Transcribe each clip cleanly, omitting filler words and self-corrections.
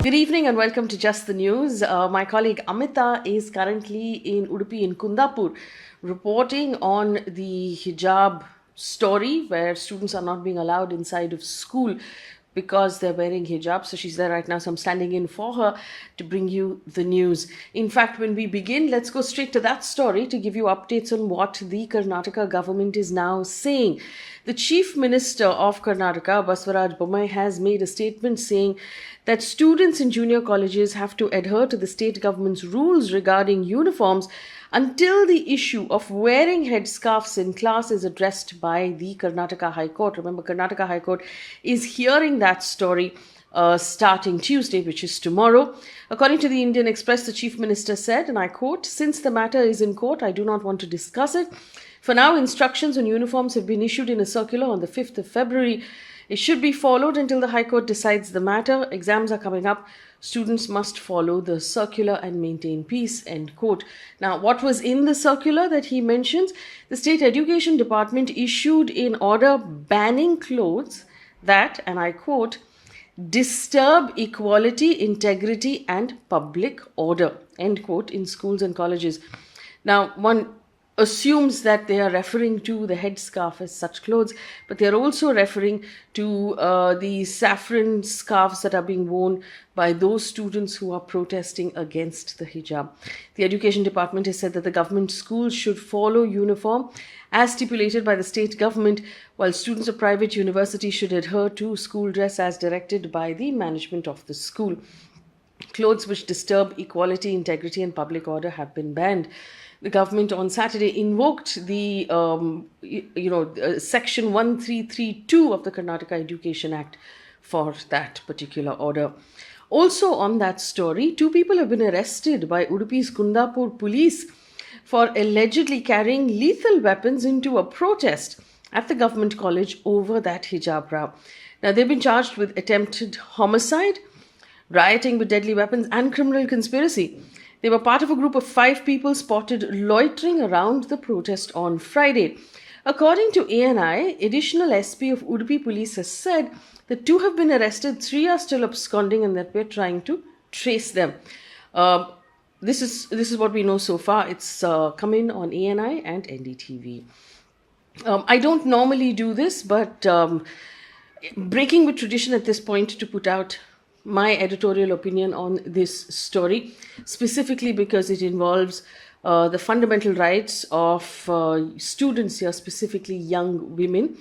Good evening and welcome to Just the News. My colleague Amita is currently in Udupi in Kundapur reporting on the hijab story where students are not being allowed inside of school because they're wearing hijab. So she's there right now. So I'm standing in for her to bring you the news. In fact, when we begin, let's go straight to that story to give you updates on what the Karnataka government is now saying. The Chief Minister of Karnataka, Baswaraj Bommai, has made a statement saying that students in junior colleges have to adhere to the state government's rules regarding uniforms until the issue of wearing headscarves in class is addressed by the Karnataka High Court. Remember, Karnataka High Court is hearing that story starting Tuesday, which is tomorrow. According to the Indian Express, the Chief Minister said, and I quote, "Since the matter is in court, I do not want to discuss it. For now, instructions on uniforms have been issued in a circular on the 5th of February. It should be followed until the High Court decides the matter. Exams are coming up. Students must follow the circular and maintain peace," end quote. Now, what was in the circular that he mentions? The State Education Department issued an order banning clothes that, and I quote, "disturb equality, integrity and public order," end quote, in schools and colleges. Now, one assumes that they are referring to the headscarf as such clothes, but they are also referring to the saffron scarves that are being worn by those students who are protesting against the hijab. The Education Department has said that the government schools should follow uniform as stipulated by the state government, while students of private universities should adhere to school dress as directed by the management of the school. Clothes which disturb equality, integrity and public order have been banned. The government on Saturday invoked the, Section 1332 of the Karnataka Education Act for that particular order. Also on that story, 2 people have been arrested by Udupi's Kundapur police for allegedly carrying lethal weapons into a protest at the government college over that hijab row. Now, they've been charged with attempted homicide, rioting with deadly weapons and criminal conspiracy. They were part of a group of 5 people spotted loitering around the protest on Friday. According to ANI, additional SP of Udupi Police has said that 2 have been arrested, 3 are still absconding and that we're trying to trace them. This is what we know so far. It's come in on ANI and NDTV. I don't normally do this, but breaking with tradition at this point to put out my editorial opinion on this story, specifically because it involves the fundamental rights of students here, specifically young women.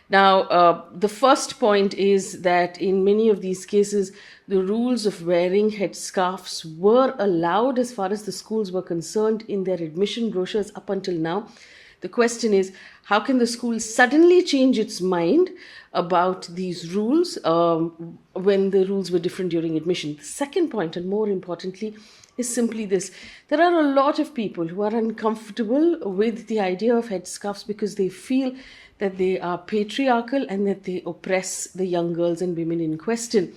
Now, the first point is that in many of these cases, the rules of wearing headscarves were allowed as far as the schools were concerned in their admission brochures up until now. The question is, how can the school suddenly change its mind about these rules when the rules were different during admission? The second point, and more importantly, is simply this. There are a lot of people who are uncomfortable with the idea of headscarves because they feel that they are patriarchal and that they oppress the young girls and women in question.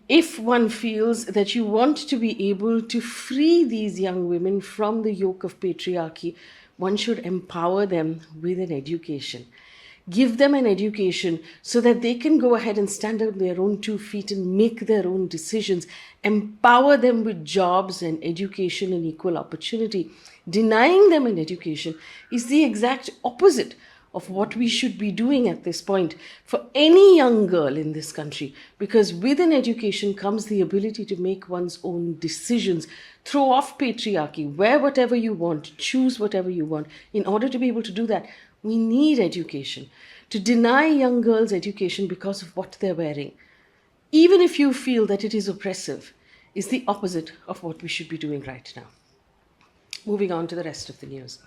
If one feels that you want to be able to free these young women from the yoke of patriarchy, one should empower them with an education. Give them an education so that they can go ahead and stand on their own 2 feet and make their own decisions. Empower them with jobs and education and equal opportunity. Denying them an education is the exact opposite of what we should be doing at this point for any young girl in this country, because with an education comes the ability to make one's own decisions, throw off patriarchy, wear whatever you want, choose whatever you want. In order to be able to do that, we need education. To deny young girls education because of what they're wearing, even if you feel that it is oppressive, is the opposite of what we should be doing right now. Moving on to the rest of the news.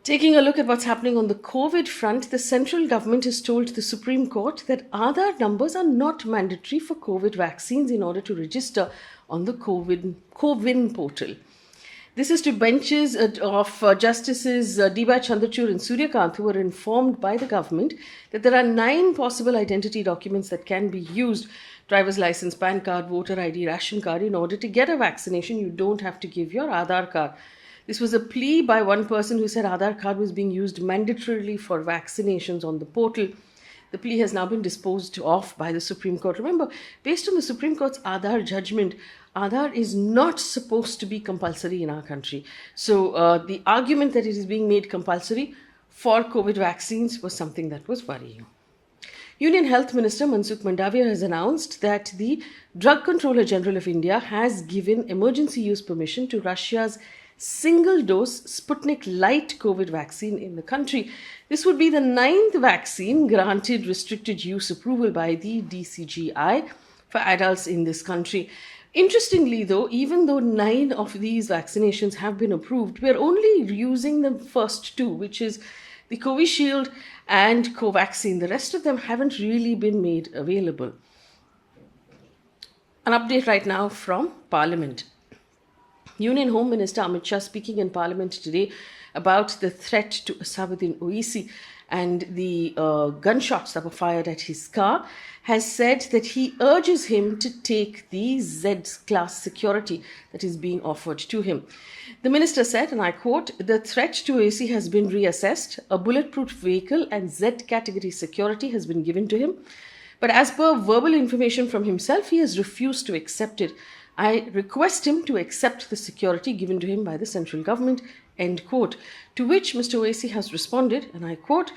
Taking a look at what's happening on the COVID front, the central government has told the Supreme Court that Aadhaar numbers are not mandatory for COVID vaccines in order to register on the CoWIN portal. This is to benches of Justices Diba Chandrachud and Suryakant, who were informed by the government that there are 9 possible identity documents that can be used: driver's license, PAN card, voter ID, ration card. In order to get a vaccination, you don't have to give your Aadhaar card. This was a plea by one person who said Aadhaar card was being used mandatorily for vaccinations on the portal. The plea has now been disposed of by the Supreme Court. Remember, based on the Supreme Court's Aadhaar judgment, Aadhaar is not supposed to be compulsory in our country. So the argument that it is being made compulsory for COVID vaccines was something that was worrying. Union Health Minister Mansukh Mandavia has announced that the Drug Controller General of India has given emergency use permission to Russia's single-dose Sputnik Light COVID vaccine in the country. This would be the 9th vaccine granted restricted use approval by the DCGI for adults in this country. Interestingly, though, even though 9 of these vaccinations have been approved, we're only using the first 2, which is the Covishield and Covaxin. The rest of them haven't really been made available. An update right now from Parliament. Union Home Minister Amit Shah speaking in Parliament today about the threat to Asaduddin Owaisi and the gunshots that were fired at his car, has said that he urges him to take the Z-class security that is being offered to him. The minister said, and I quote, "The threat to Owaisi has been reassessed. A bulletproof vehicle and Z-category security has been given to him. But as per verbal information from himself, he has refused to accept it. I request him to accept the security given to him by the central government," end quote. To which Mr. Owaisi has responded, and I quote,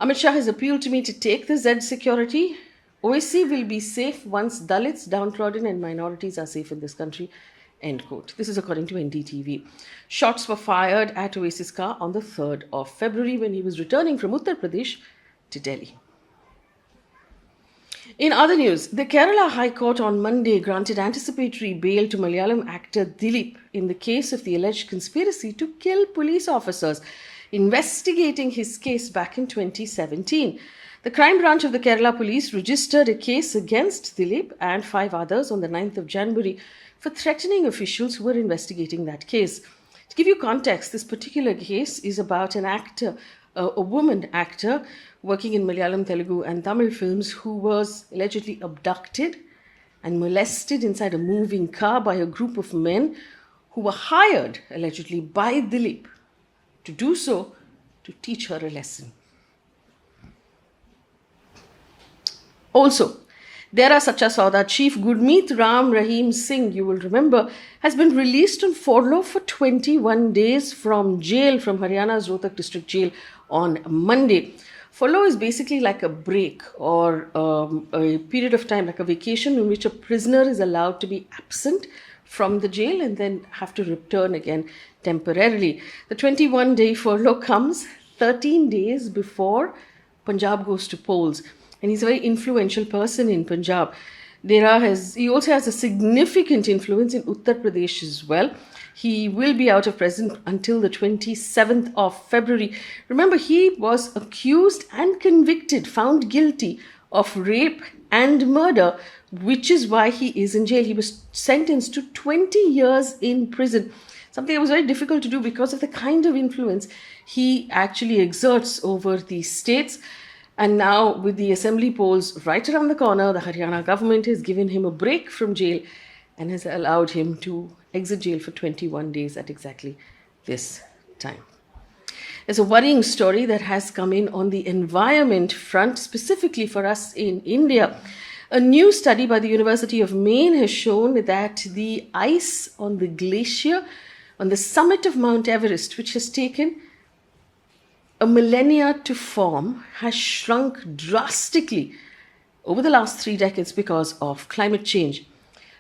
"Amit Shah has appealed to me to take the Z security. Owaisi will be safe once Dalits, downtrodden and minorities are safe in this country," end quote. This is according to NDTV. Shots were fired at Owaisi's car on the 3rd of February when he was returning from Uttar Pradesh to Delhi. In other news, the Kerala High Court on Monday granted anticipatory bail to Malyalam actor Dileep in the case of the alleged conspiracy to kill police officers investigating his case back in 2017. The crime branch of the Kerala police registered a case against Dileep and 5 others on the 9th of January for threatening officials who were investigating that case. To give you context, this particular case is about an actor, a woman actor working in Malayalam, Telugu and Tamil films who was allegedly abducted and molested inside a moving car by a group of men who were hired allegedly by Dileep to do so to teach her a lesson. Also, Dera Sauda Chief Gurmeet Ram Rahim Singh, you will remember, has been released on furlough for 21 days from jail, from Haryana's Rohtak district jail on Monday. Furlough is basically like a break or a period of time, like a vacation in which a prisoner is allowed to be absent from the jail and then have to return again temporarily. The 21-day furlough comes 13 days before Punjab goes to polls. And he's a very influential person in Punjab. He also has a significant influence in Uttar Pradesh as well. He will be out of prison until the 27th of February. Remember, he was accused and convicted, found guilty of rape and murder, which is why he is in jail. He was sentenced to 20 years in prison, something that was very difficult to do because of the kind of influence he actually exerts over these states. And now, with the assembly polls right around the corner, the Haryana government has given him a break from jail and has allowed him to exit jail for 21 days at exactly this time. There's a worrying story that has come in on the environment front, specifically for us in India. A new study by the University of Maine has shown that the ice on the glacier on the summit of Mount Everest, which has taken a millennia to form, has shrunk drastically over the last 3 decades because of climate change.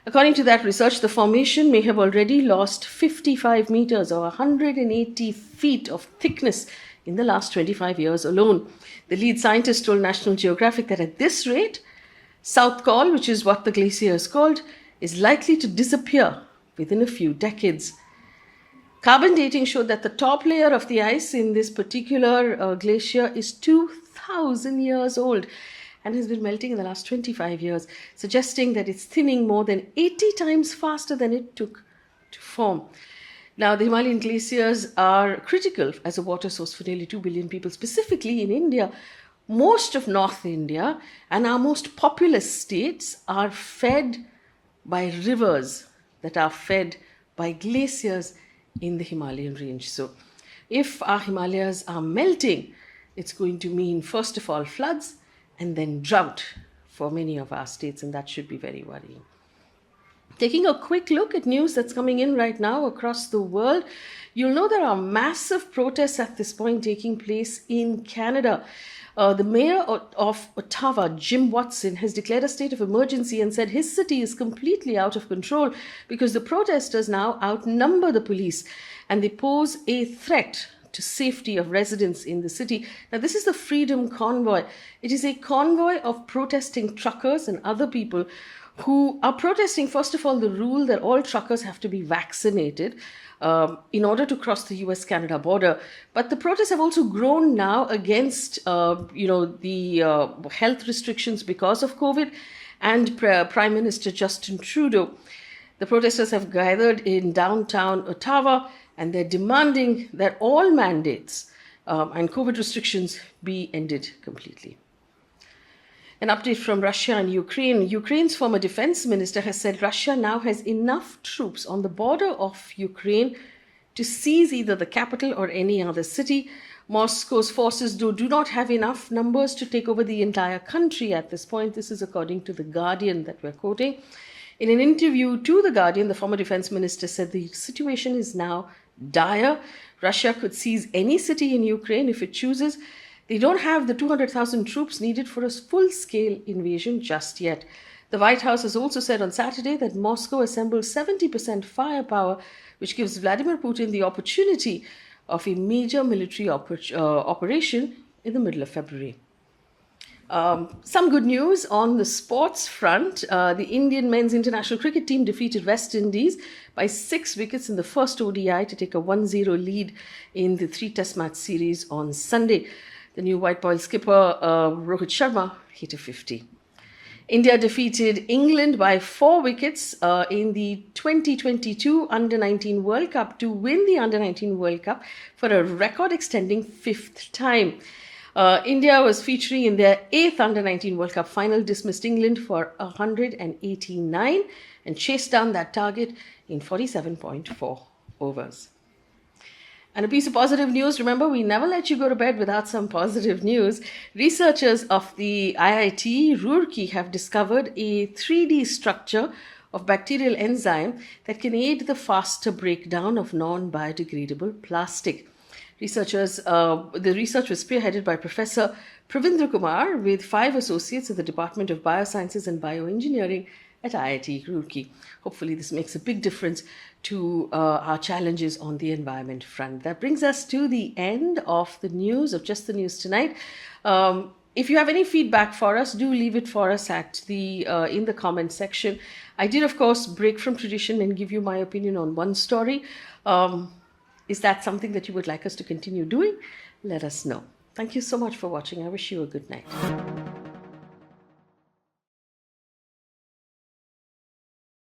According to that research, the formation may have already lost 55 meters or 180 feet of thickness in the last 25 years alone. The lead scientist told National Geographic that at this rate, South Col, which is what the glacier is called, is likely to disappear within a few decades. Carbon dating showed that the top layer of the ice in this particular glacier is 2,000 years old and has been melting in the last 25 years, suggesting that it's thinning more than 80 times faster than it took to form. Now, the Himalayan glaciers are critical as a water source for nearly 2 billion people, specifically in India. Most of North India and our most populous states are fed by rivers that are fed by glaciers in the Himalayan range. So if our Himalayas are melting, it's going to mean, first of all, floods, and then drought for many of our states, and that should be very worrying. Taking a quick look at news that's coming in right now across the world, you'll know there are massive protests at this point taking place in Canada. The mayor of Ottawa, Jim Watson, has declared a state of emergency and said his city is completely out of control because the protesters now outnumber the police and they pose a threat to safety of residents in the city. Now, this is the Freedom Convoy. It is a convoy of protesting truckers and other people who are protesting, first of all, the rule that all truckers have to be vaccinated in order to cross the US-Canada border. But the protests have also grown now against, the health restrictions because of COVID and Prime Minister Justin Trudeau. The protesters have gathered in downtown Ottawa and they're demanding that all mandates and COVID restrictions be ended completely. An update from Russia and Ukraine. Ukraine's former defense minister has said Russia now has enough troops on the border of Ukraine to seize either the capital or any other city. Moscow's forces do not have enough numbers to take over the entire country at this point. This is according to The Guardian that we're quoting. In an interview to The Guardian, the former defense minister said the situation is now dire. Russia could seize any city in Ukraine if it chooses. They don't have the 200,000 troops needed for a full-scale invasion just yet. The White House has also said on Saturday that Moscow assembled 70% firepower, which gives Vladimir Putin the opportunity of a major military operation in the middle of February. Some good news on the sports front. The Indian men's international cricket team defeated West Indies by 6 wickets in the first ODI to take a 1-0 lead in the 3-test match series on Sunday. The new white ball skipper, Rohit Sharma, hit a 50. India defeated England by 4 wickets in the 2022 Under-19 World Cup to win the Under-19 World Cup for a record-extending 5th time. India was featuring in their 8th Under-19 World Cup final, dismissed England for 189 and chased down that target in 47.4 overs. And a piece of positive news. Remember, we never let you go to bed without some positive news. Researchers of the IIT Roorkee have discovered a 3D structure of bacterial enzyme that can aid the faster breakdown of non-biodegradable plastic. The research was spearheaded by Professor Pravindra Kumar with 5 associates at the Department of Biosciences and Bioengineering at IIT Roorkee. Hopefully this makes a big difference to our challenges on the environment front. That brings us to the end of the news, of Just the News tonight. If you have any feedback for us, do leave it for us at in the comment section. I did, of course, break from tradition and give you my opinion on one story. Is that something that you would like us to continue doing? Let us know. Thank you so much for watching. I wish you a good night.